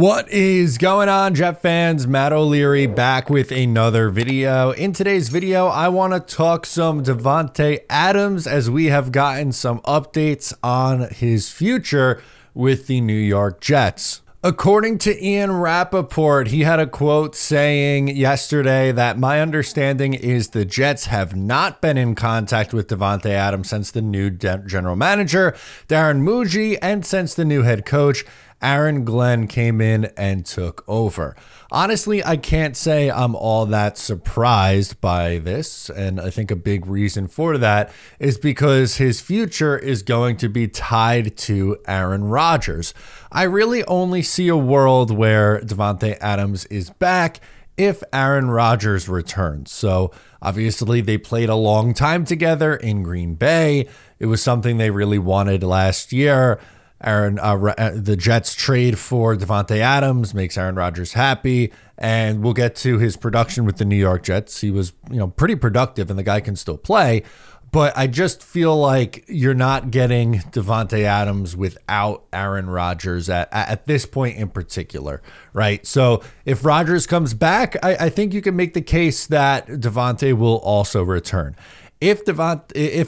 What is going on, Jet fans? Matt O'Leary back with another video. In today's video, I want to talk some Davante Adams as we have gotten some updates on his future with the New York Jets. According to Ian Rappaport, he had a quote saying yesterday that my understanding is the Jets have not been in contact with Davante Adams since the new general manager, Darren Murky, and since the new head coach, Aaron Glenn, came in and took over. Honestly, I can't say I'm all that surprised by this, and I think a big reason for that is because his future is going to be tied to Aaron Rodgers. I really only see a world where Davante Adams is back if Aaron Rodgers returns. So obviously they played a long time together in Green Bay. It was something they really wanted last year. The Jets trade for Davante Adams makes Aaron Rodgers happy, and we'll get to his production with the New York Jets. He was, pretty productive, and the guy can still play. But I just feel like you're not getting Davante Adams without Aaron Rodgers at this point in particular, right? So if Rodgers comes back, I think you can make the case that Davante will also return. If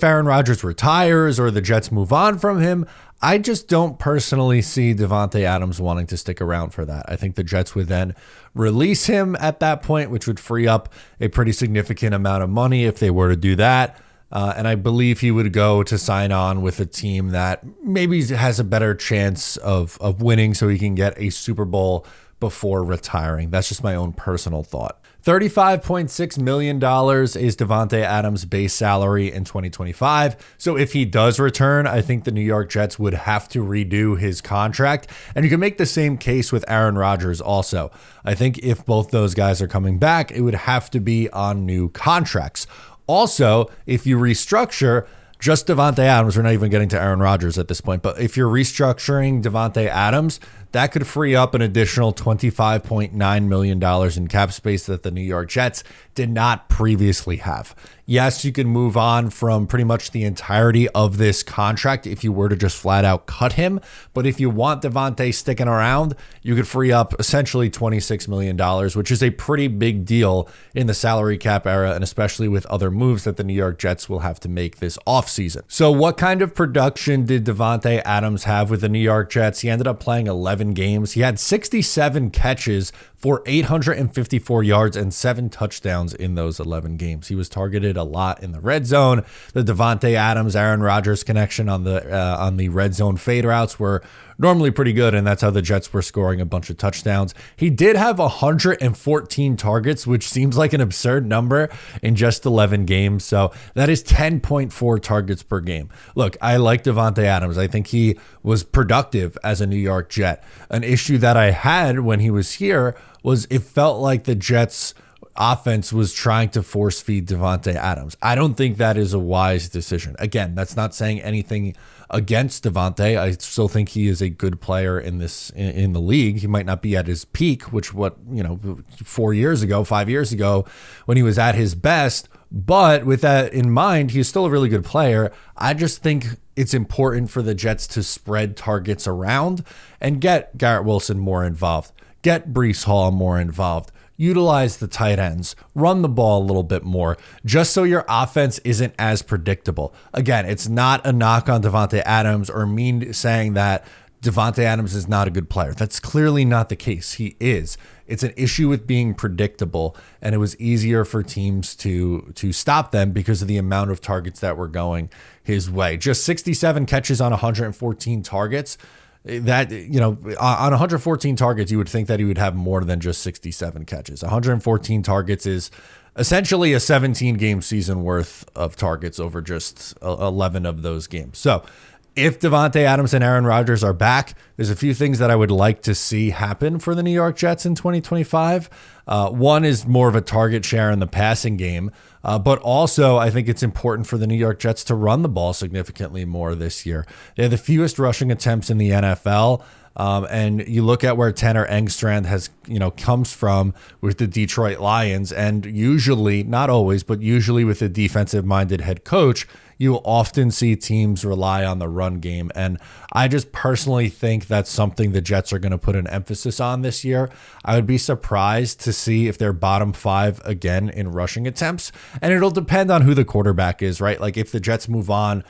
Aaron Rodgers retires or the Jets move on from him, I just don't personally see Davante Adams wanting to stick around for that. I think the Jets would then release him at that point, which would free up a pretty significant amount of money if they were to do that. And I believe he would go to sign on with a team that maybe has a better chance of winning so he can get a Super Bowl before retiring. That's just my own personal thought. $35.6 million is Davante Adams' base salary in 2025. So if he does return, I think the New York Jets would have to redo his contract. And you can make the same case with Aaron Rodgers also. I think if both those guys are coming back, it would have to be on new contracts. Also, if you restructure just Davante Adams, we're not even getting to Aaron Rodgers at this point, but if you're restructuring Davante Adams, that could free up an additional $25.9 million in cap space that the New York Jets did not previously have. Yes, you can move on from pretty much the entirety of this contract if you were to just flat out cut him. But if you want Davante sticking around, you could free up essentially $26 million, which is a pretty big deal in the salary cap era, and especially with other moves that the New York Jets will have to make this offseason. So what kind of production did Davante Adams have with the New York Jets? He ended up playing 11 games. He had 67 catches for 854 yards and 7 touchdowns in those 11 games. He was targeted a lot in the red zone. The Davante Adams, Aaron Rodgers connection on the red zone fade routes were normally pretty good, and that's how the Jets were scoring a bunch of touchdowns. He did have 114 targets, which seems like an absurd number in just 11 games. So that is 10.4 targets per game. Look, I like Davante Adams. I think he was productive as a New York Jet. An issue that I had when he was here was it felt like the Jets offense was trying to force feed Davante Adams. I don't think that is a wise decision. Again, that's not saying anything against Davante. I still think he is a good player in the league. He might not be at his peak, which 5 years ago when he was at his best. But with that in mind, he's still a really good player. I just think it's important for the Jets to spread targets around and get Garrett Wilson more involved, get Breece Hall more involved, utilize the tight ends, run the ball a little bit more, just so your offense isn't as predictable. Again, it's not a knock on Davante Adams or me saying that Davante Adams is not a good player. That's clearly not the case. He is. It's an issue with being predictable, and it was easier for teams to stop them because of the amount of targets that were going his way. Just 67 catches on 114 targets. That, on 114 targets, you would think that he would have more than just 67 catches. 114 targets is essentially a 17-game season worth of targets over just 11 of those games. So if Davante Adams and Aaron Rodgers are back, there's a few things that I would like to see happen for the New York Jets in 2025. One is more of a target share in the passing game, but also I think it's important for the New York Jets to run the ball significantly more this year. They have the fewest rushing attempts in the NFL. And you look at where Tanner Engstrand comes from with the Detroit Lions, and usually, not always, but usually with a defensive-minded head coach, you often see teams rely on the run game. And I just personally think that's something the Jets are going to put an emphasis on this year. I would be surprised to see if they're bottom 5 again in rushing attempts. And it'll depend on who the quarterback is, right? Like if the Jets move on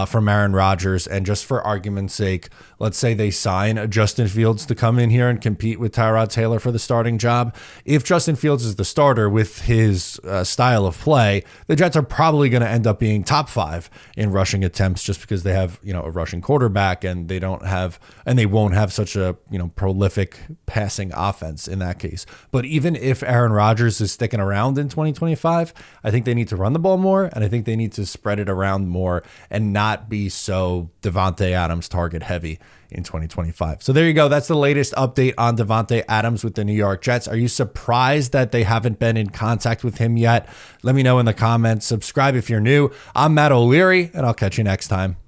from Aaron Rodgers, and just for argument's sake, let's say they sign Justin Fields to come in here and compete with Tyrod Taylor for the starting job. If Justin Fields is the starter with his style of play, the Jets are probably going to end up being top 5 in rushing attempts, just because they have, a rushing quarterback, and they won't have such a, prolific passing offense in that case. But even if Aaron Rodgers is sticking around in 2025, I think they need to run the ball more, and I think they need to spread it around more and not be so Davante Adams target heavy in 2025. So there you go. That's the latest update on Davante Adams with the New York Jets. Are you surprised that they haven't been in contact with him yet? Let me know in the comments. Subscribe if you're new. I'm Matt O'Leary, and I'll catch you next time.